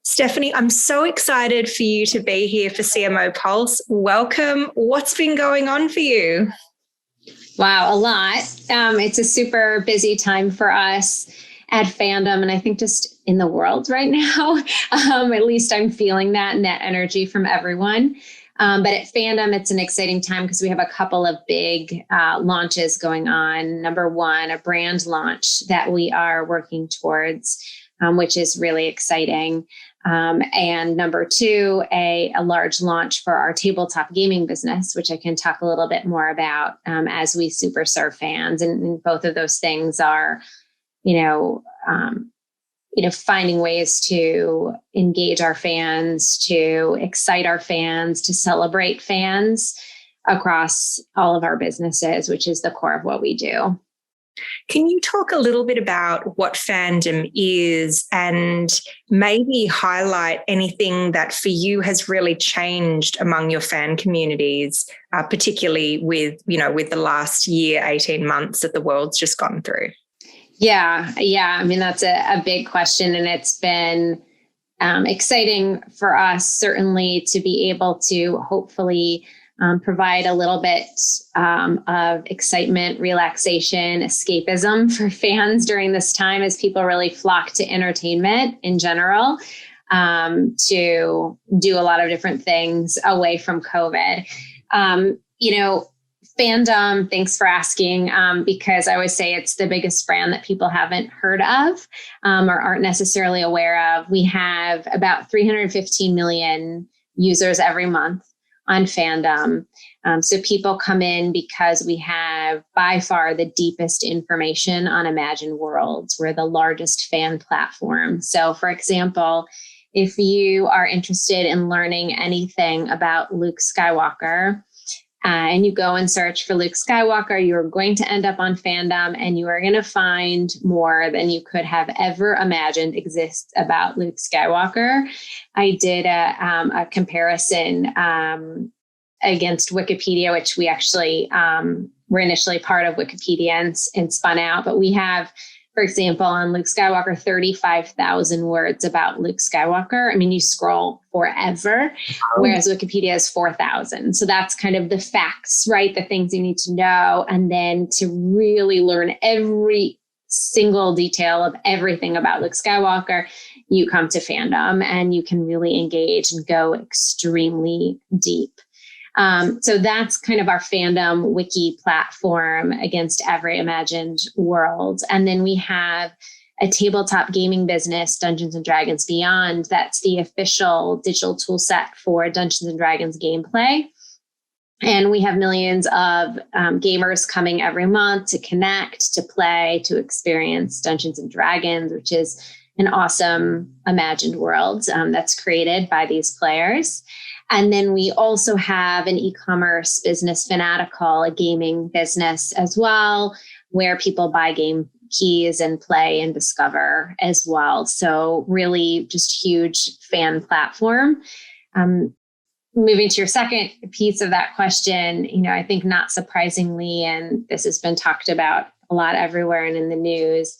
Stephanie, I'm so excited for you to be here for CMO Pulse. Welcome. What's been going on for you? Wow, a lot. It's a super busy time for us at Fandom, and I think just in the world right now. At least I'm feeling that energy from everyone. But at Fandom, it's an exciting time because we have a couple of big launches going on. Number one, a brand launch that we are working towards, which is really exciting. And number two, a large launch for our tabletop gaming business, which I can talk a little bit more about as we super serve fans. And both of those things are, finding ways to engage our fans, to excite our fans, to celebrate fans across all of our businesses, which is the core of what we do. Can you talk a little bit about what Fandom is and maybe highlight anything that for you has really changed among your fan communities, particularly with the last year, 18 months that the world's just gone through? Yeah. I mean, that's a big question, and it's been exciting for us, certainly, to be able to hopefully provide a little bit of excitement, relaxation, escapism for fans during this time as people really flock to entertainment in general, to do a lot of different things away from COVID. Fandom, thanks for asking, because I always say it's the biggest brand that people haven't heard of or aren't necessarily aware of. We have about 315 million users every month on Fandom. So people come in because we have by far the deepest information on imagined worlds. We're the largest fan platform. So for example, if you are interested in learning anything about Luke Skywalker, and you go and search for Luke Skywalker, you are going to end up on Fandom, and you are going to find more than you could have ever imagined exists about Luke Skywalker. I did a comparison against Wikipedia, which we actually were initially part of Wikipedia and spun out. But we have, for example, on Luke Skywalker, 35,000 words about Luke Skywalker. I mean, you scroll forever, whereas Wikipedia is 4,000. So that's kind of the facts, right? The things you need to know. And then to really learn every single detail of everything about Luke Skywalker, you come to Fandom and you can really engage and go extremely deep. So that's kind of our Fandom wiki platform against every imagined world. And then we have a tabletop gaming business, Dungeons and Dragons Beyond. That's the official digital tool set for Dungeons and Dragons gameplay. And we have millions of gamers coming every month to connect, to play, to experience Dungeons and Dragons, which is an awesome imagined world that's created by these players. And then we also have an e-commerce business, Fanatical, a gaming business as well, where people buy game keys and play and discover as well. So really just huge fan platform. Moving to your second piece of that question, I think not surprisingly, and this has been talked about a lot everywhere and in the news,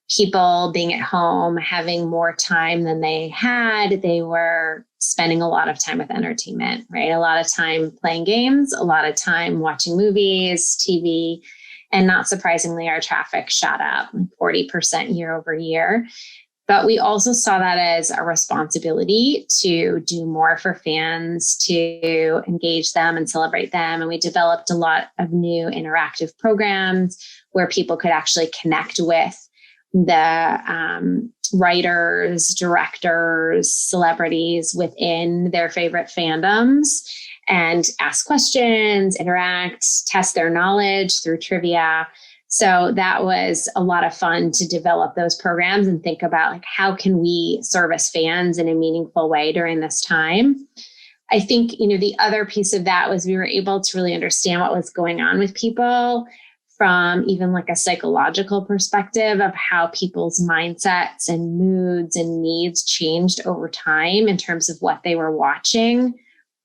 people being at home, having more time than they had. They were spending a lot of time with entertainment, right? A lot of time playing games, a lot of time watching movies, TV, and not surprisingly, our traffic shot up like 40% year over year. But we also saw that as a responsibility to do more for fans, to engage them and celebrate them. And we developed a lot of new interactive programs where people could actually connect with the writers, directors, celebrities within their favorite fandoms and ask questions, interact, test their knowledge through trivia. So that was a lot of fun to develop those programs and think about like, how can we service fans in a meaningful way during this time? I think, the other piece of that was we were able to really understand what was going on with people from even like a psychological perspective of how people's mindsets and moods and needs changed over time in terms of what they were watching.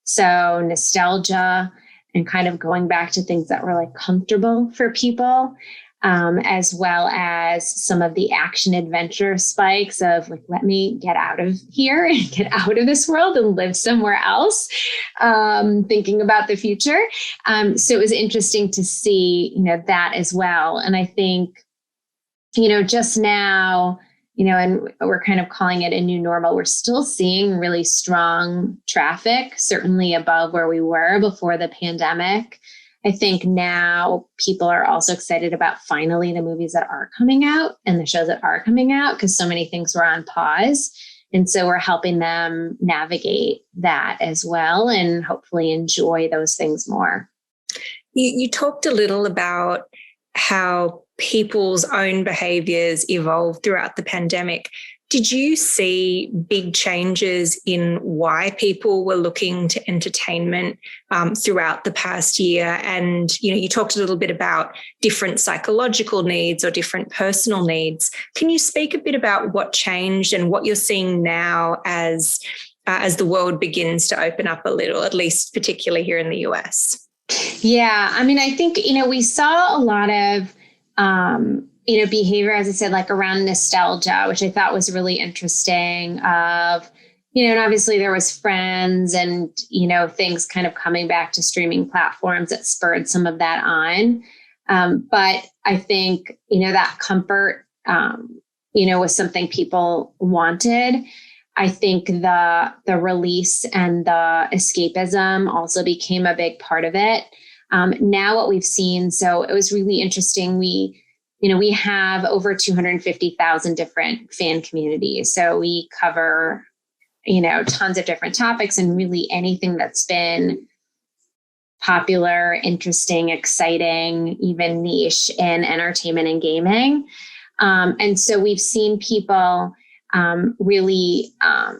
So nostalgia and kind of going back to things that were like comfortable for people as well as some of the action adventure spikes of like, let me get out of here and get out of this world and live somewhere else, thinking about the future. So it was interesting to see, that as well. And I think, just now, and we're kind of calling it a new normal. We're still seeing really strong traffic, certainly above where we were before the pandemic. I think now people are also excited about finally the movies that are coming out and the shows that are coming out, because so many things were on pause. And so we're helping them navigate that as well and hopefully enjoy those things more. You talked a little about how people's own behaviors evolved throughout the pandemic. Did you see big changes in why people were looking to entertainment throughout the past year? And, you talked a little bit about different psychological needs or different personal needs. Can you speak a bit about what changed and what you're seeing now as the world begins to open up a little, at least particularly here in the US? Yeah, I think, we saw a lot of behavior, as I said, like around nostalgia, which I thought was really interesting of, and obviously there was Friends and, things kind of coming back to streaming platforms that spurred some of that on. But I think, that comfort, was something people wanted. I think the release and the escapism also became a big part of it. Now what we've seen, so it was really interesting. We have over 250,000 different fan communities. So we cover, tons of different topics and really anything that's been popular, interesting, exciting, even niche in entertainment and gaming. And so we've seen people really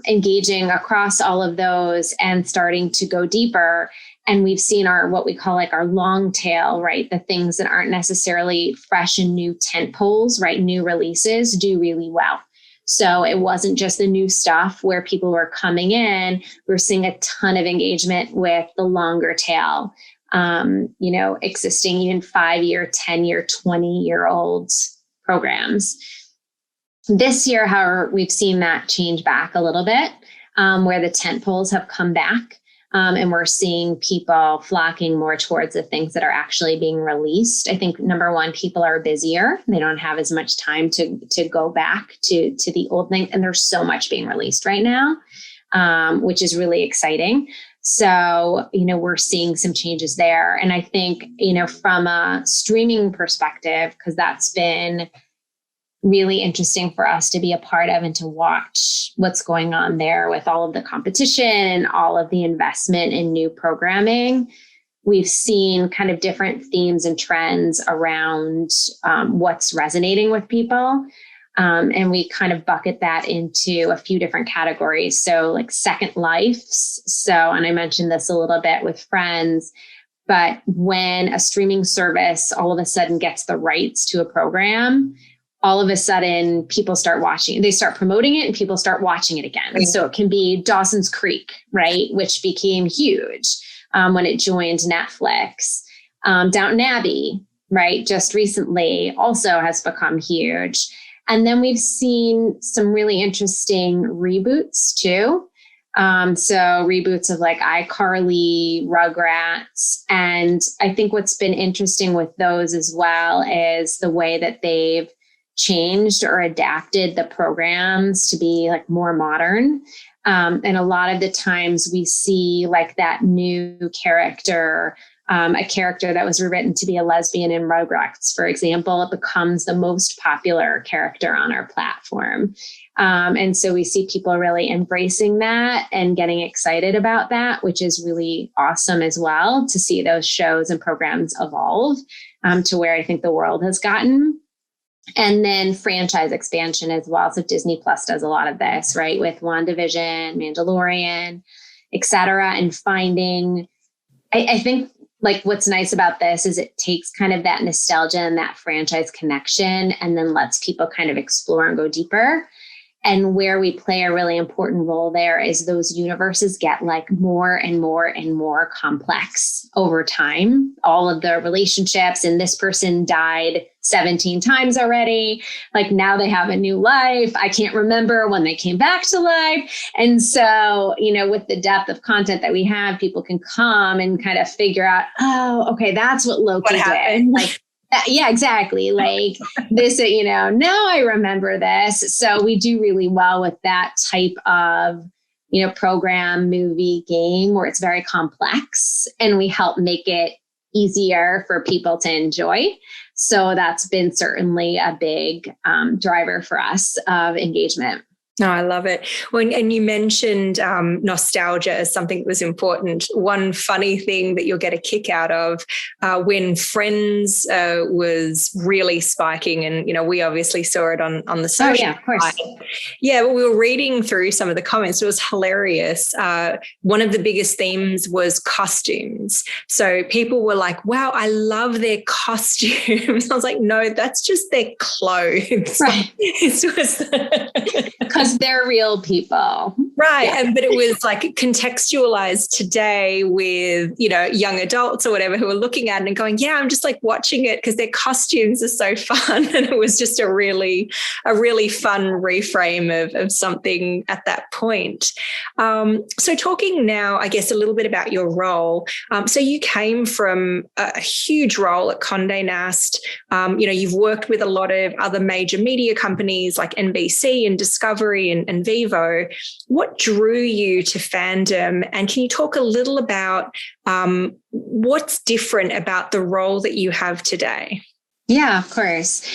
engaging across all of those and starting to go deeper. And we've seen what we call like our long tail, right? The things that aren't necessarily fresh and new tent poles, right? New releases do really well. So it wasn't just the new stuff where people were coming in. We're seeing a ton of engagement with the longer tail, existing even 5-year, 10-year, 20-year-old programs. This year, however, we've seen that change back a little bit, where the tent poles have come back. And we're seeing people flocking more towards the things that are actually being released. I think, number one, people are busier. They don't have as much time to go back to the old thing. And there's so much being released right now, which is really exciting. So, we're seeing some changes there. And I think, from a streaming perspective, because that's been really interesting for us to be a part of and to watch what's going on there with all of the competition and all of the investment in new programming. We've seen kind of different themes and trends around what's resonating with people. And we kind of bucket that into a few different categories. So like second lives. So, and I mentioned this a little bit with Friends, but when a streaming service all of a sudden gets the rights to a program, all of a sudden people start watching, they start promoting it and people start watching it again. Right. So it can be Dawson's Creek, right? Which became huge when it joined Netflix. Downton Abbey, right? Just recently also has become huge. And then we've seen some really interesting reboots too. So reboots of like iCarly, Rugrats. And I think what's been interesting with those as well is the way that they've changed or adapted the programs to be like more modern. And a lot of the times we see like that new character, a character that was rewritten to be a lesbian in Rugrats, for example, it becomes the most popular character on our platform. And so we see people really embracing that and getting excited about that, which is really awesome as well to see those shows and programs evolve to where I think the world has gotten. And then franchise expansion as well. So Disney Plus does a lot of this, right? With WandaVision, Mandalorian, et cetera. And finding, I think like what's nice about this is it takes kind of that nostalgia and that franchise connection and then lets people kind of explore and go deeper. And where we play a really important role there is those universes get like more and more and more complex over time. All of the relationships, and this person died 17 times already. Like now they have a new life. I can't remember when they came back to life. And so, with the depth of content that we have, people can come and kind of figure out, oh, okay, that's what Loki did. Like, yeah, exactly. Like this, now I remember this. So we do really well with that type of, program, movie, game where it's very complex, and we help make it easier for people to enjoy. So that's been certainly a big driver for us of engagement. No, I love it. And you mentioned nostalgia as something that was important. One funny thing that you'll get a kick out of when Friends was really spiking, and we obviously saw it on the social. Oh yeah, of course. Yeah, but we were reading through some of the comments. It was hilarious. One of the biggest themes was costumes. So people were like, "Wow, I love their costumes." I was like, "No, that's just their clothes." Right. Because they're real people. Right. Yeah. But it was like contextualized today with, young adults or whatever who are looking at it and going, yeah, I'm just like watching it because their costumes are so fun. And it was just a really fun reframe of something at that point. So talking now, I guess, a little bit about your role. So you came from a huge role at Condé Nast. You've worked with a lot of other major media companies like NBC and Discovery and Vivo. What drew you to Fandom? And can you talk a little about what's different about the role that you have today? Yeah, of course.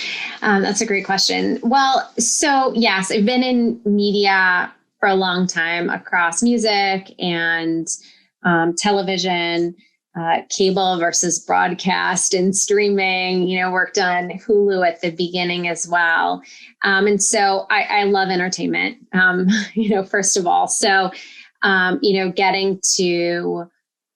That's a great question. Well, so yes, I've been in media for a long time across music and television, cable versus broadcast and streaming, worked on Hulu at the beginning as well. And so I love entertainment, first of all. So, getting to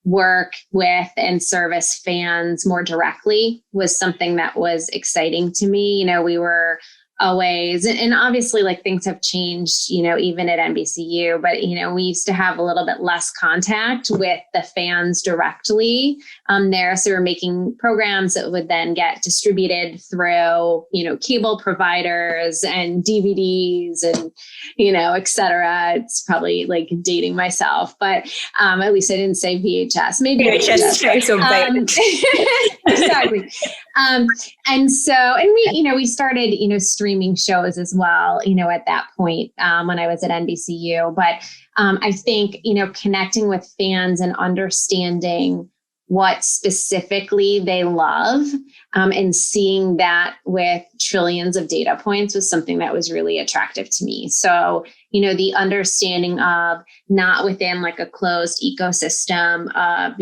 work with and service fans more directly was something that was exciting to me. We were always, and obviously like things have changed, even at NBCU, but, we used to have a little bit less contact with the fans directly there. So we're making programs that would then get distributed through, cable providers and DVDs and, et cetera. It's probably like dating myself, but at least I didn't say VHS, maybe VHS. Exactly. And we started, streaming shows as well, at that point when I was at NBCU. But I think, connecting with fans and understanding what specifically they love and seeing that with trillions of data points was something that was really attractive to me. So, the understanding of not within like a closed ecosystem of,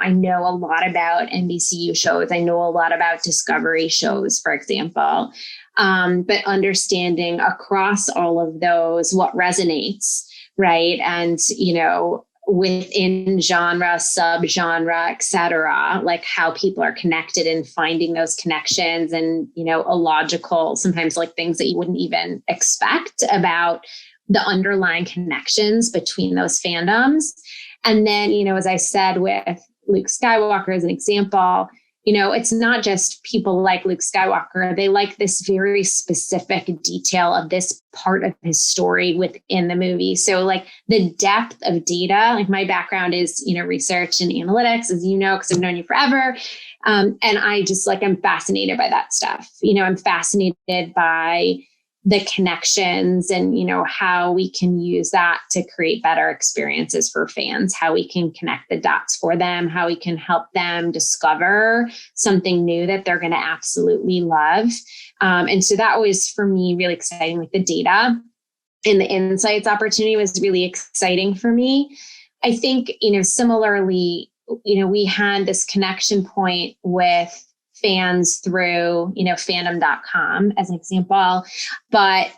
I know a lot about NBCU shows. I know a lot about Discovery shows, for example, but understanding across all of those what resonates, right? And, within genre, sub-genre, et cetera, like how people are connected and finding those connections and, illogical, sometimes like things that you wouldn't even expect about the underlying connections between those fandoms. And then, as I said, with Luke Skywalker as an example, it's not just people like Luke Skywalker. They like this very specific detail of this part of his story within the movie. So like the depth of data, like my background is, research and analytics, as you know, because I've known you forever. And I just I'm fascinated by that stuff. I'm fascinated by the connections and, how we can use that to create better experiences for fans, how we can connect the dots for them, how we can help them discover something new that they're going to absolutely love. And so that was, for me, really exciting. Like the data and the insights opportunity was really exciting for me. I think, similarly, we had this connection point with fans through, fandom.com as an example, but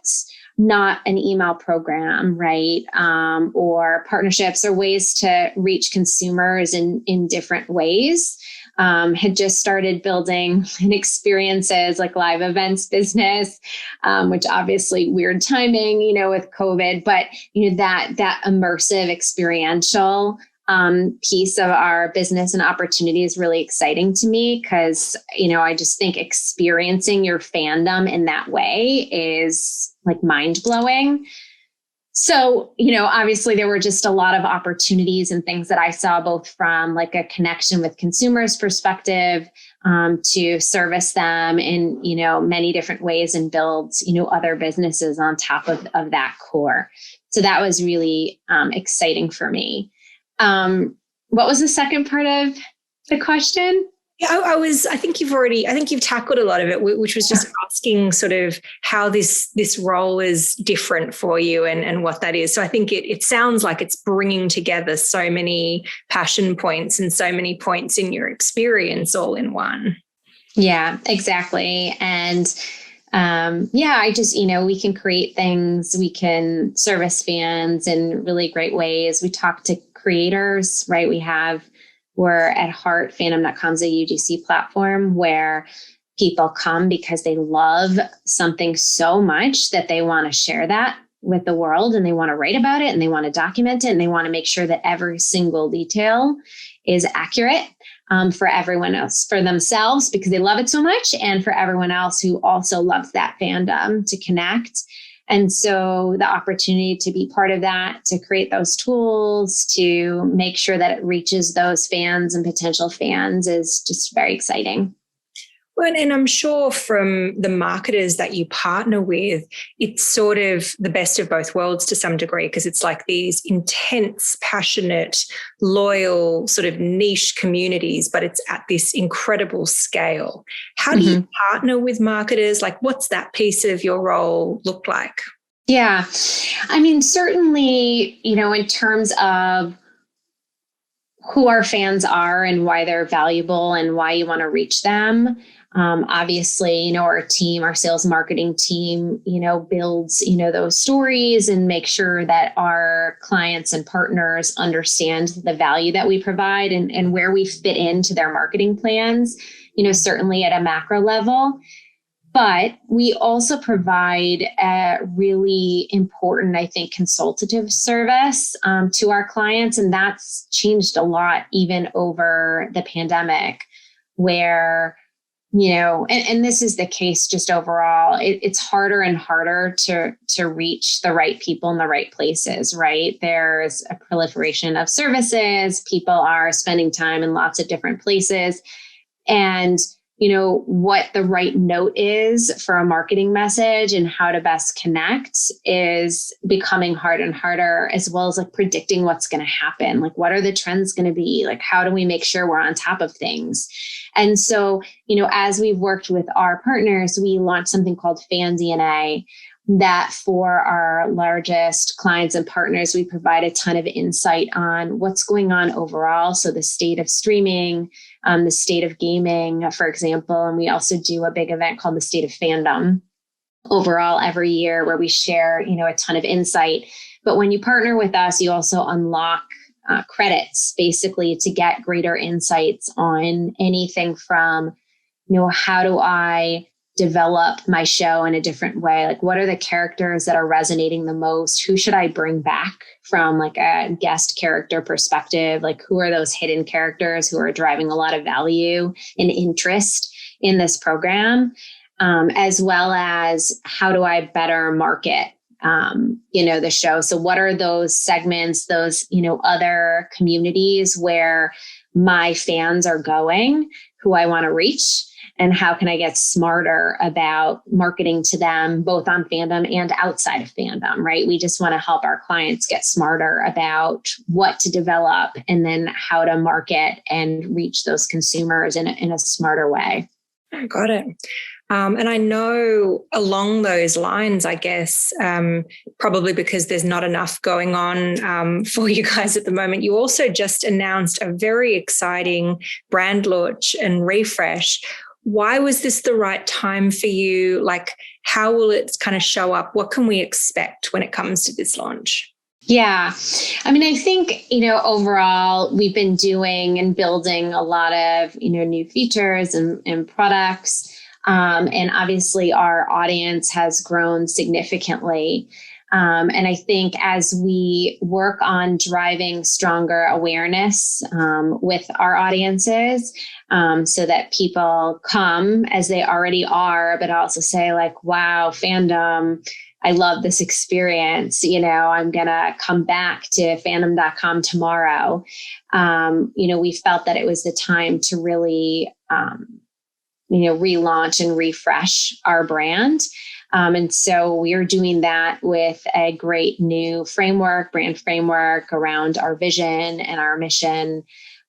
not an email program, right? Or partnerships or ways to reach consumers in different ways. had just started building an experiences like live events business, which obviously weird timing, with COVID, but that immersive experiential piece of our business and opportunity is really exciting to me because, I just think experiencing your fandom in that way is like mind blowing. So, obviously there were just a lot of opportunities and things that I saw both from like a connection with consumers perspective, to service them in, many different ways and build, other businesses on top of that core. So that was really exciting for me. What was the second part of the question? Yeah, I think you've tackled a lot of it, which was just asking sort of how this role is different for you and what that is. So I think it sounds like it's bringing together so many passion points and so many points in your experience all in one. Yeah, exactly. And I just, we can create things, we can service fans in really great ways. We talk to creators, right? We're at heart, Fandom.com is a UGC platform where people come because they love something so much that they want to share that with the world and they want to write about it and they want to document it and they want to make sure that every single detail is accurate for everyone else, for themselves because they love it so much, and for everyone else who also loves that fandom to connect. And so the opportunity to be part of that, to create those tools, to make sure that it reaches those fans and potential fans is just very exciting. Well, and I'm sure from the marketers that you partner with, it's sort of the best of both worlds to some degree, because it's like these intense, passionate, loyal, sort of niche communities, but it's at this incredible scale. How do you partner with marketers? Like, what's that piece of your role look like? Yeah, I mean, certainly, in terms of who our fans are and why they're valuable and why you want to reach them. Obviously, our team, our sales marketing team, builds, those stories and make sure that our clients and partners understand the value that we provide and where we fit into their marketing plans, certainly at a macro level. But we also provide a really important, I think, consultative service to our clients. And that's changed a lot even over the pandemic where, and this is the case just overall, it's harder and harder to reach the right people in the right places, right? There's a proliferation of services. People are spending time in lots of different places. And what the right note is for a marketing message and how to best connect is becoming harder and harder, as well as like predicting what's going to happen. Like, what are the trends going to be? Like, how do we make sure we're on top of things? And so, as we've worked with our partners, we launched something called Fan DNA, that for our largest clients and partners, we provide a ton of insight on what's going on overall. So the state of streaming, the state of gaming, for example, and we also do a big event called the State of Fandom overall every year where we share, a ton of insight. But when you partner with us, you also unlock credits basically to get greater insights on anything from, how do I develop my show in a different way? Like, what are the characters that are resonating the most? Who should I bring back from like a guest character perspective? Like, who are those hidden characters who are driving a lot of value and interest in this program? As well as how do I better market, the show? So what are those segments, those, other communities where my fans are going, who I want to reach? And how can I get smarter about marketing to them, both on Fandom and outside of Fandom, right? We just want to help our clients get smarter about what to develop and then how to market and reach those consumers in a smarter way. Got it. And I know along those lines, I guess, probably because there's not enough going on for you guys at the moment, you also just announced a very exciting brand launch and refresh. Why was this the right time for you? Like, how will it kind of show up? What can we expect when it comes to this launch? Yeah. I mean, I think, overall, we've been doing and building a lot of, new features and products. And obviously our audience has grown significantly. And I think as we work on driving stronger awareness with our audiences, so that people come as they already are, but also say like, wow, Fandom, I love this experience. I'm going to come back to fandom.com tomorrow. We felt that it was the time to really, relaunch and refresh our brand. And so we are doing that with a great new brand framework around our vision and our mission,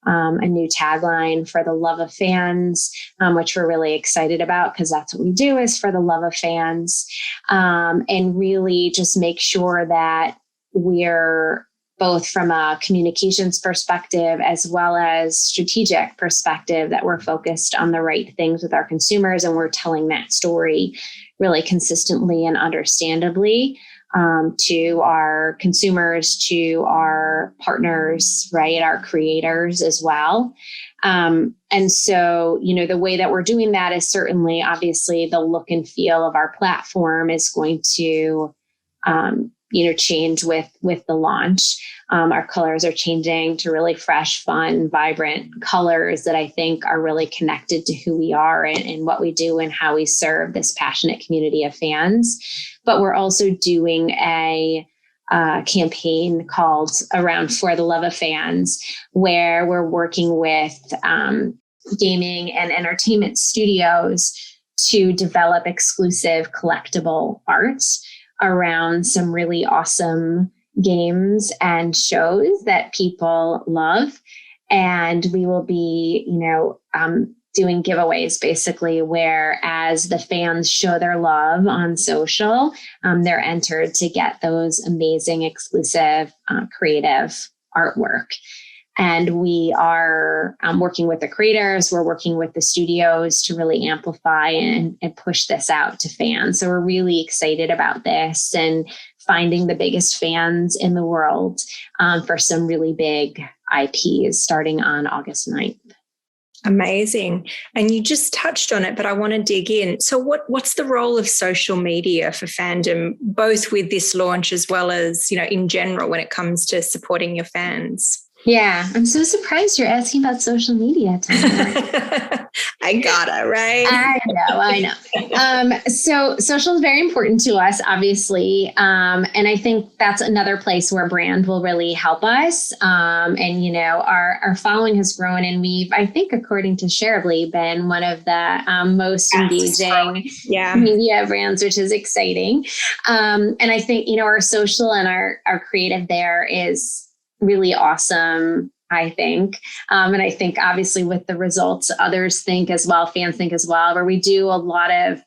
a new tagline for the love of fans, which we're really excited about because that's what we do, is for the love of fans, and really just make sure that we're both from a communications perspective as well as strategic perspective, that we're focused on the right things with our consumers and we're telling that story really consistently and understandably to our consumers, to our partners, right? Our creators as well. And so, the way that we're doing that is certainly, obviously, the look and feel of our platform is going to, change with the launch. Our colors are changing to really fresh, fun, vibrant colors that I think are really connected to who we are and what we do and how we serve this passionate community of fans. But we're also doing a campaign called Around for the Love of Fans, where we're working with gaming and entertainment studios to develop exclusive collectible art around some really awesome games and shows that people love. And we will be, doing giveaways basically, where as the fans show their love on social, they're entered to get those amazing exclusive creative artwork. And we are working with the creators, we're working with the studios to really amplify and push this out to fans. So we're really excited about this and finding the biggest fans in the world for some really big IPs starting on August 9th. Amazing. And you just touched on it, but I want to dig in. So what's the role of social media for Fandom, both with this launch as well as, in general, when it comes to supporting your fans? Yeah, I'm so surprised you're asking about social media, Tanya. I gotta, right? I know. So social is very important to us, obviously. And I think that's another place where brand will really help us. And, our following has grown, and we've, I think, according to Shareably, been one of the most engaging media brands, which is exciting. And I think, our social and our creative there is really awesome, I think. And I think obviously with the results, others think as well, fans think as well, where we do a lot of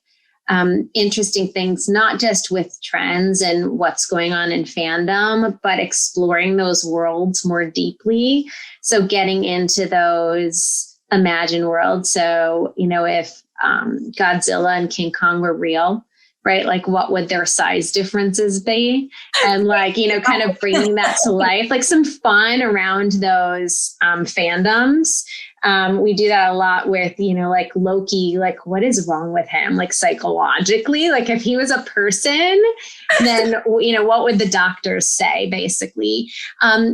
interesting things, not just with trends and what's going on in fandom, but exploring those worlds more deeply. So getting into those imagined worlds. So, if Godzilla and King Kong were real, right? Like, what would their size differences be? And kind of bringing that to life, like some fun around those fandoms. We do that a lot with, like Loki, like what is wrong with him? Like psychologically, like if he was a person, then, what would the doctors say basically?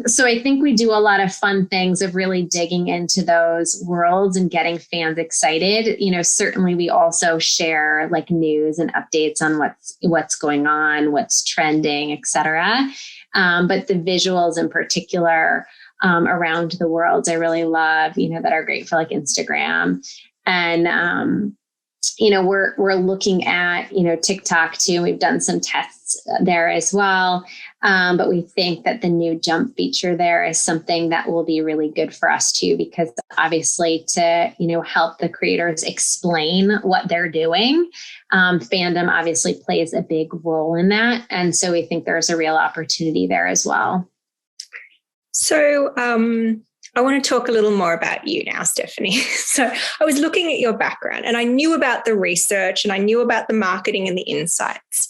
So I think we do a lot of fun things of really digging into those worlds and getting fans excited. Certainly we also share like news and updates on what's going on, what's trending, et cetera. But the visuals in particular, around the world, I really love, that are great for like Instagram. And, we're looking at, TikTok too. We've done some tests there as well. But we think that the new jump feature there is something that will be really good for us too, because obviously to, help the creators explain what they're doing, fandom obviously plays a big role in that. And so we think there's a real opportunity there as well. So I want to talk a little more about you now, Stephanie. So I was looking at your background and I knew about the research and I knew about the marketing and the insights.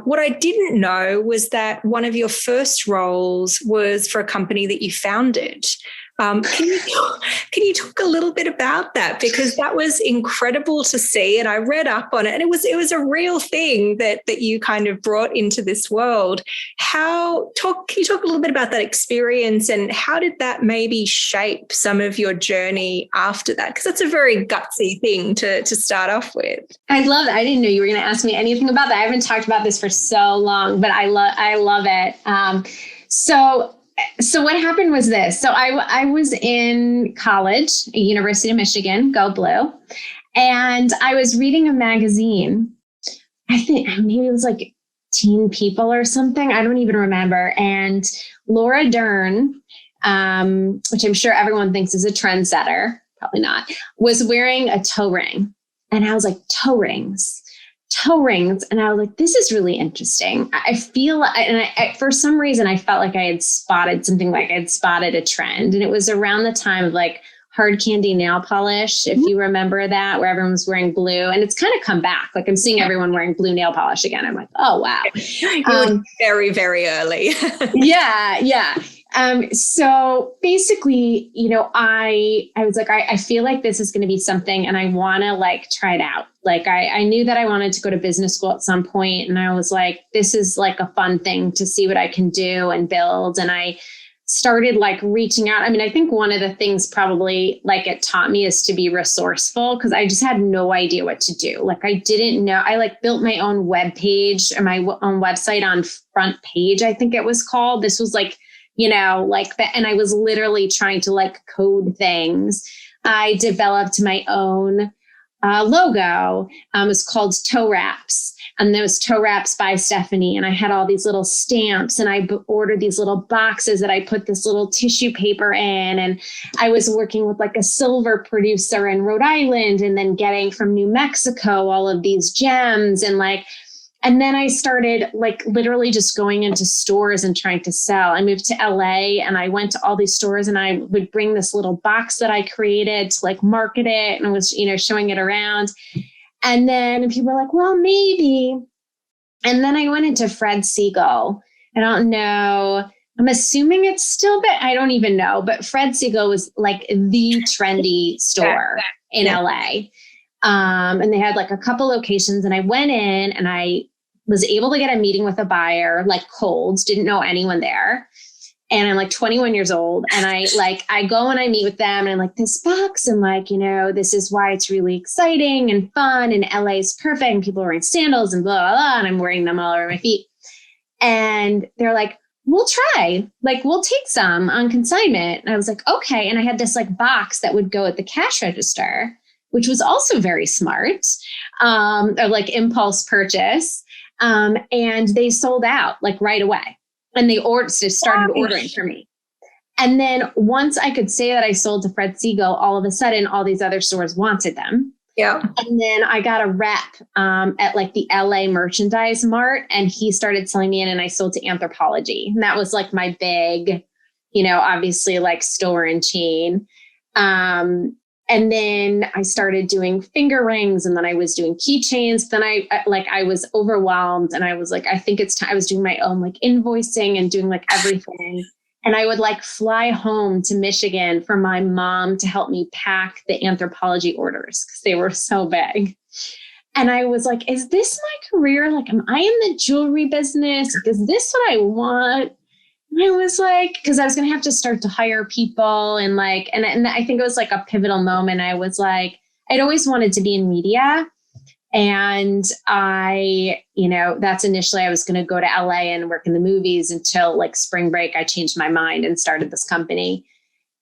What I didn't know was that one of your first roles was for a company that you founded. Can you talk a little bit about that? Because that was incredible to see. And I read up on it and it was a real thing that you kind of brought into this world. Can you talk a little bit about that experience and how did that maybe shape some of your journey after that? Because that's a very gutsy thing to start off with. I love it. I didn't know you were going to ask me anything about that. I haven't talked about this for so long, but I love it. So what happened was this. So I was in college at University of Michigan, go Blue. And I was reading a magazine. I think maybe it was like Teen People or something. I don't even remember. And Laura Dern, which I'm sure everyone thinks is a trendsetter, probably not, was wearing a toe ring. And I was like, toe rings. And I was like, this is really interesting. I feel, and I for some reason, I felt like I had spotted something, like I had spotted a trend. And it was around the time of like hard candy nail polish, if you remember that, where everyone was wearing blue. And it's kind of come back. Like I'm seeing everyone wearing blue nail polish again. I'm like, oh, wow. Very, very early. Yeah. So basically, I was like, I feel like this is going to be something and I want to like try it out. Like I knew that I wanted to go to business school at some point, and I was like, this is like a fun thing to see what I can do and build. And I started like reaching out. I mean, I think one of the things probably like it taught me is to be resourceful, because I just had no idea what to do. Like I didn't know. I like built my own web page or my own website on Front Page, I think it was called. This was like, like that. And I was literally trying to like code things. I developed my own logo. It was called Toe Wraps. And there was Toe Wraps by Stephanie. And I had all these little stamps, and I ordered these little boxes that I put this little tissue paper in. And I was working with like a silver producer in Rhode Island, and then getting from New Mexico all of these gems. And then I started like literally just going into stores and trying to sell. I moved to LA and I went to all these stores, and I would bring this little box that I created to like market it, and was, showing it around. And then people were like, well, maybe. And then I went into Fred Siegel. I don't know. I'm assuming it's still, but I don't even know. But Fred Siegel was like the trendy store in LA. And they had like a couple locations, and I went in and I was able to get a meeting with a buyer, like cold, didn't know anyone there. And I'm like 21 years old. And I go and I meet with them, and I'm like, this box, and like, this is why it's really exciting and fun. And LA is perfect. And people are wearing sandals and blah, blah, blah. And I'm wearing them all over my feet. And they're like, we'll try, like, we'll take some on consignment. And I was like, okay. And I had this like box that would go at the cash register, which was also very smart, or like impulse purchase. And they sold out like right away, and they started ordering for me. And then once I could say that I sold to Fred Siegel, all of a sudden, all these other stores wanted them. Yeah. And then I got a rep at like the LA Merchandise Mart, and he started selling me in, and I sold to Anthropologie. And that was like my big, obviously like store and chain. And then I started doing finger rings, and then I was doing keychains. Then I was overwhelmed, and I was like, I think it's time. I was doing my own like invoicing and doing like everything. And I would like fly home to Michigan for my mom to help me pack the Anthropologie orders, because they were so big. And I was like, is this my career? Like, am I in the jewelry business? Like, is this what I want? And I was like, because I was going to have to start to hire people, and like, and I think it was like a pivotal moment. I was like, I'd always wanted to be in media. And that's initially I was going to go to LA and work in the movies until like spring break. I changed my mind and started this company.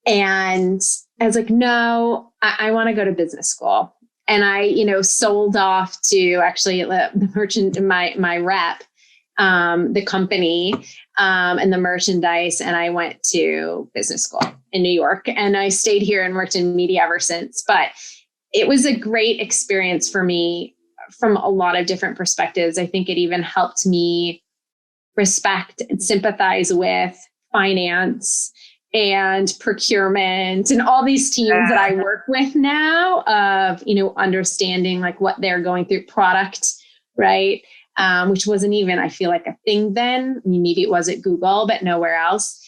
And I was like, no, I want to go to business school. And I, sold off to actually the merchant, my rep, the company, and the merchandise. And I went to business school in New York, and I stayed here and worked in media ever since. But it was a great experience for me from a lot of different perspectives. I think it even helped me respect and sympathize with finance and procurement and all these teams that I work with now of, understanding like what they're going through, product, right? Which wasn't even, I feel like, a thing then. I mean, maybe it was at Google, but nowhere else.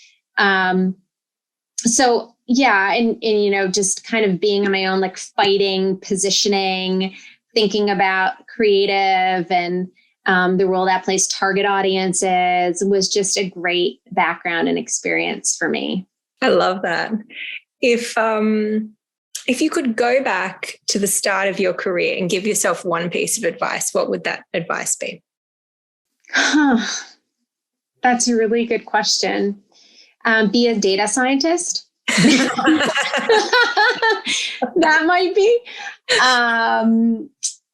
So yeah, and just kind of being on my own, like fighting, positioning, thinking about creative and the role that plays target audiences was just a great background and experience for me. I love that. If you could go back to the start of your career and give yourself one piece of advice, what would that advice be? That's a really good question. Be a data scientist. That might be.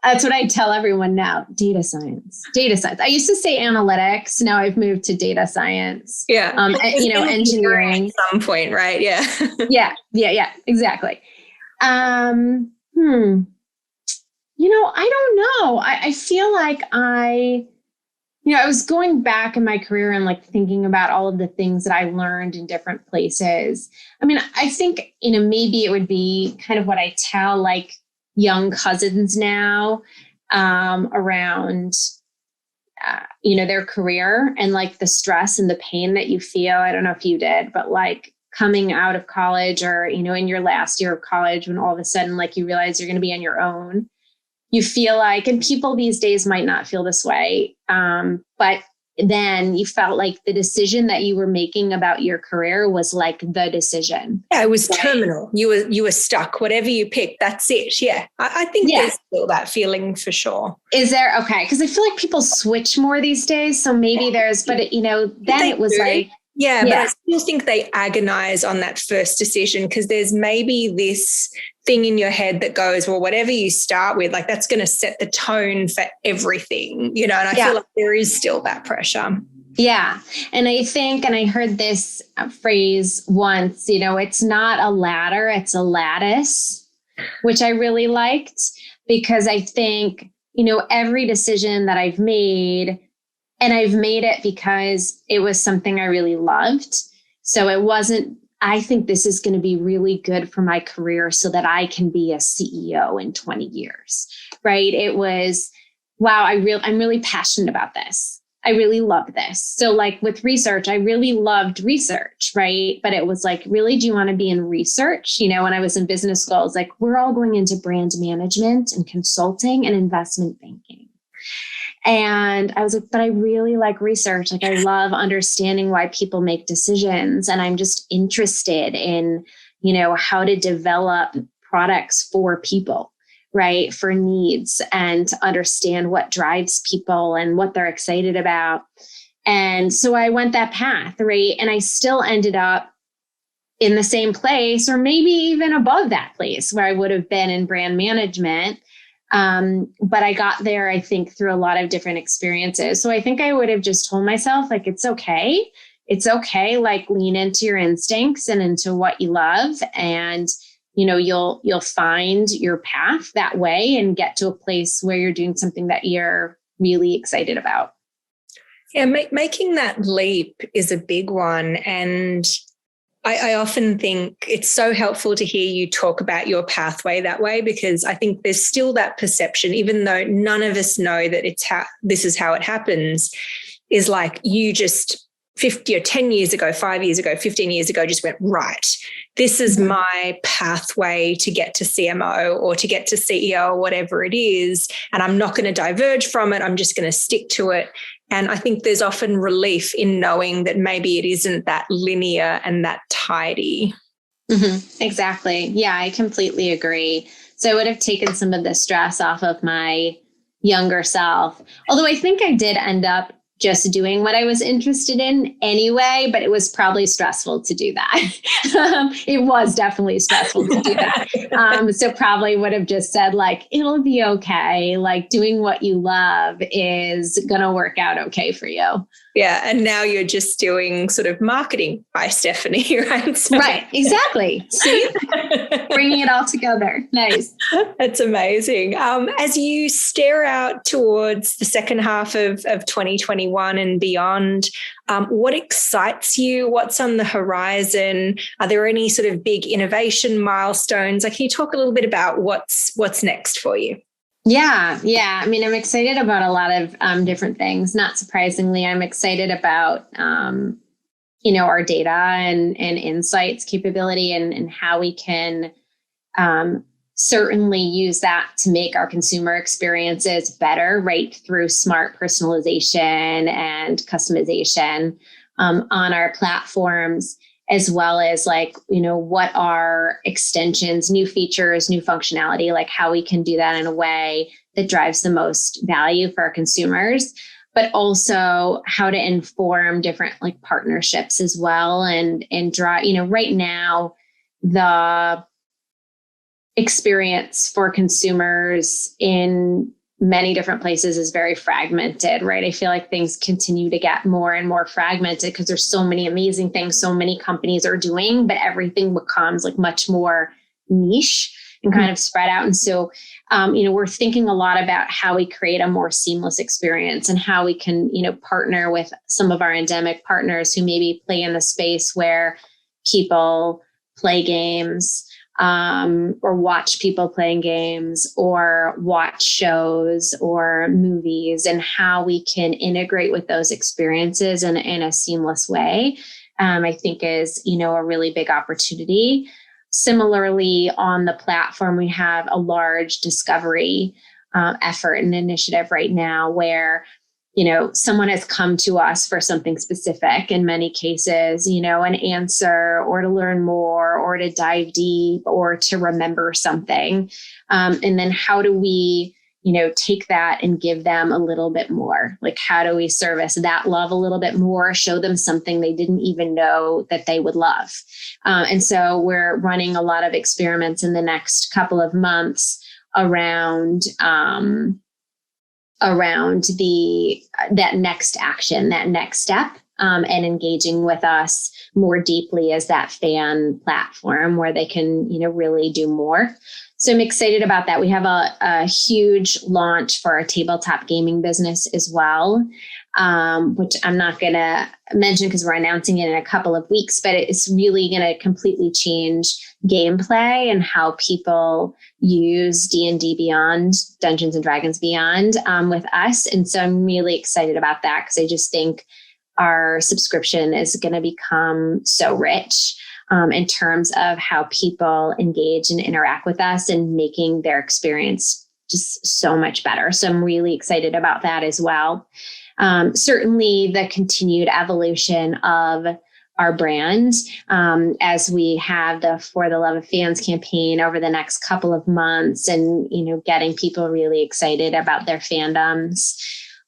That's what I tell everyone now. Data science. I used to say analytics. Now I've moved to data science. Yeah. Engineering. At some point, right? Yeah. Yeah. Exactly. I don't know. I feel like I was going back in my career and like thinking about all of the things that I learned in different places. I mean, I think, maybe it would be kind of what I tell like young cousins now around, their career and like the stress and the pain that you feel. I don't know if you did, but like coming out of college or, in your last year of college, when all of a sudden, like you realize you're going to be on your own, you feel like, and people these days might not feel this way, but then you felt like the decision that you were making about your career was like the decision. Yeah, it was terminal. You were stuck. Whatever you picked, that's it. Yeah, I think there's still that feeling for sure. Is there? Okay, because I feel like people switch more these days. So maybe there's, but then it was like. Yeah, but I still think they agonize on that first decision because there's maybe this thing in your head that goes, well, whatever you start with, like that's going to set the tone for everything, and I feel like there is still that pressure. Yeah. And I think, and I heard this phrase once, it's not a ladder, it's a lattice, which I really liked because I think, every decision that I've made, and I've made it because it was something I really loved. So it wasn't, I think this is going to be really good for my career so that I can be a CEO in 20 years, right? It was, wow, I'm really passionate about this. I really love this. So like with research, I really loved research, right? But it was like, really, do you want to be in research? When I was in business school, I was like, we're all going into brand management and consulting and investment banking. And I was like, but I really like research. Like I love understanding why people make decisions. And I'm just interested in, how to develop products for people, right? For needs and to understand what drives people and what they're excited about. And so I went that path, right? And I still ended up in the same place or maybe even above that place where I would have been in brand management. But I got there, I think, through a lot of different experiences. So I think I would have just told myself, like, it's okay. It's okay. Like lean into your instincts and into what you love. And, you'll find your path that way and get to a place where you're doing something that you're really excited about. Yeah. Making that leap is a big one. And I often think it's so helpful to hear you talk about your pathway that way, because I think there's still that perception, even though none of us know that this is how it happens, is like you just 50 or 10 years ago, 5 years ago, 15 years ago, just went, right, this is my pathway to get to CMO or to get to CEO or whatever it is. And I'm not going to diverge from it. I'm just going to stick to it. And I think there's often relief in knowing that maybe it isn't that linear and that tidy. Mm-hmm. Exactly. Yeah, I completely agree. So it would have taken some of the stress off of my younger self. Although I think I did end up just doing what I was interested in anyway, but it was probably stressful to do that. It was definitely stressful to do that. So probably would have just said like, it'll be okay. Like doing what you love is going to work out okay for you. Yeah. And now you're just doing sort of marketing by Stephanie, right? So, right. Exactly. See, bringing it all together. Nice. That's amazing. As you stare out towards the second half of 2021, 2021 and beyond. What excites you? What's on the horizon? Are there any sort of big innovation milestones? Can you talk a little bit about what's next for you? Yeah. I mean, I'm excited about a lot of different things. Not surprisingly, I'm excited about, our data and insights capability and how we can certainly use that to make our consumer experiences better, right through smart personalization and customization on our platforms, as well as what are extensions, new features, new functionality, like how we can do that in a way that drives the most value for our consumers, but also how to inform different partnerships as well and draw, right now, the experience for consumers in many different places is very fragmented, right? I feel like things continue to get more and more fragmented because there's so many amazing things so many companies are doing, but everything becomes much more niche and kind of spread out. And so, we're thinking a lot about how we create a more seamless experience and how we can, partner with some of our endemic partners who maybe play in the space where people play games, or watch people playing games or watch shows or movies, and how we can integrate with those experiences in a seamless way, I think is, a really big opportunity. Similarly, on the platform, we have a large discovery effort and initiative right now where someone has come to us for something specific, in many cases, an answer or to learn more or to dive deep or to remember something. And then how do we, take that and give them a little bit more? How do we service that love a little bit more, show them something they didn't even know that they would love? And so we're running a lot of experiments in the next couple of months around that next action, that next step, and engaging with us more deeply as that fan platform where they can, really do more. So I'm excited about that. We have a huge launch for our tabletop gaming business as well, which I'm not going to mention because we're announcing it in a couple of weeks, but it's really going to completely change gameplay and how people use D&D Beyond, Dungeons and Dragons Beyond, with us. And so I'm really excited about that because I just think our subscription is going to become so rich in terms of how people engage and interact with us and making their experience just so much better. So I'm really excited about that as well. Certainly the continued evolution of our brand, as we have the For the Love of Fans campaign over the next couple of months and, getting people really excited about their fandoms.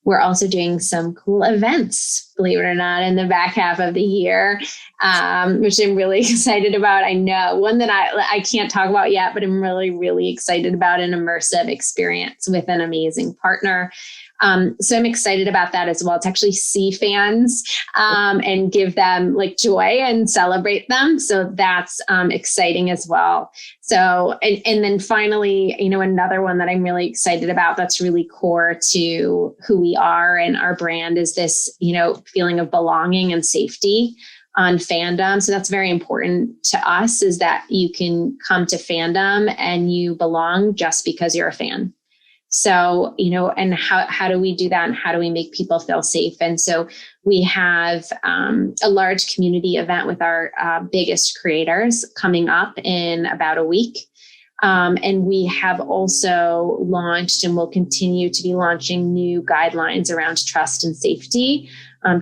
We're also doing some cool events, believe it or not, in the back half of the year, which I'm really excited about. I know one that I can't talk about yet, but I'm really, really excited about, an immersive experience with an amazing partner. So I'm excited about that as well, to actually see fans and give them joy and celebrate them. So that's exciting as well. So, and then finally, another one that I'm really excited about that's really core to who we are and our brand is this, feeling of belonging and safety on Fandom. So that's very important to us, is that you can come to Fandom and you belong just because you're a fan. So, and how do we do that, and how do we make people feel safe? And so we have a large community event with our biggest creators coming up in about a week. And we have also launched and will continue to be launching new guidelines around trust and safety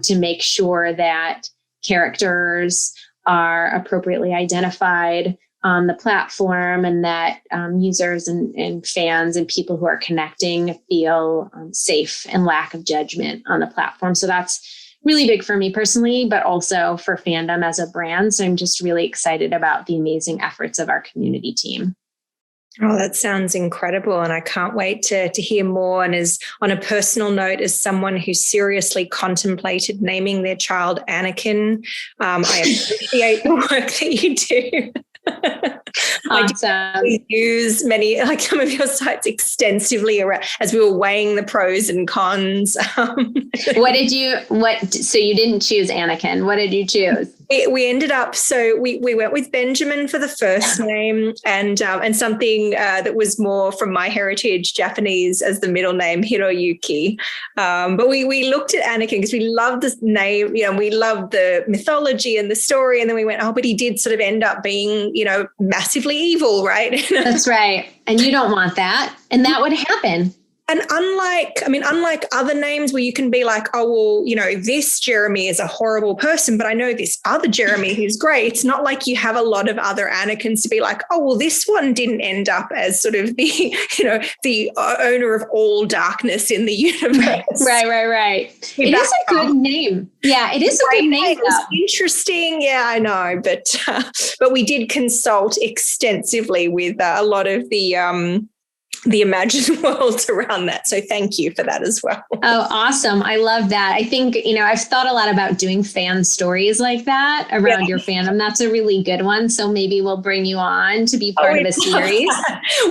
to make sure that characters are appropriately identified on the platform, and that users and fans and people who are connecting feel safe and lack of judgment on the platform. So that's really big for me personally, but also for Fandom as a brand. So I'm just really excited about the amazing efforts of our community team. Oh, that sounds incredible. And I can't wait to hear more. And as on a personal note, as someone who seriously contemplated naming their child Anakin, I appreciate the work that you do. Awesome. We use many, like some of your sites extensively around, as we were weighing the pros and cons. So you didn't choose Anakin. What did you choose? We ended up, so we went with Benjamin for the first name, and something that was more from my heritage, Japanese, as the middle name, Hiroyuki. But we looked at Anakin because we loved the name, we loved the mythology and the story. And then we went, but he did sort of end up being, massively evil, right? That's right. And you don't want that. And that would happen. And unlike other names where you can be like, this Jeremy is a horrible person, but I know this other Jeremy who's great. It's not like you have a lot of other Anakins to be like, this one didn't end up as sort of the, the owner of all darkess in the universe. Right. It is a good name. Yeah, it is a good name. It's interesting. Yeah, I know. But we did consult extensively with a lot of the imagined worlds around that. So thank you for that as well. Oh, awesome. I love that. I think, I've thought a lot about doing fan stories like that around your fandom. That's a really good one. So maybe we'll bring you on to be part of a series.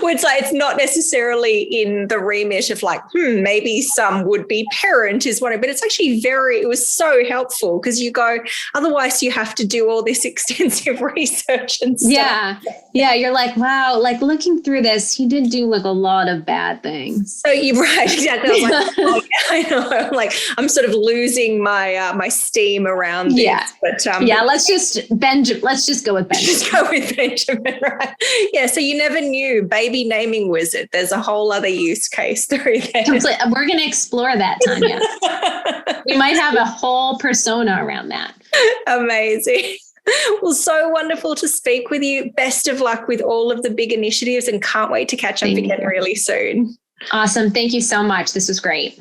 Well, it's not necessarily in the remit of like, maybe some would-be parent is one, but it's actually it was so helpful because you go, otherwise you have to do all this extensive research and stuff. Yeah. You're like, wow, like looking through this, he did do like a lot of bad things. So you're right, exactly. I was like, I know. Like I'm sort of losing my my steam around this. Yeah, but let's just go with Benjamin. Just go with Benjamin, right? Yeah. So you never knew, baby naming wizard. There's a whole other use case through there. We're going to explore that, Tanya. We might have a whole persona around that. Amazing. Well, so wonderful to speak with you. Best of luck with all of the big initiatives and can't wait to catch up again really soon. Awesome. Thank you so much. This was great.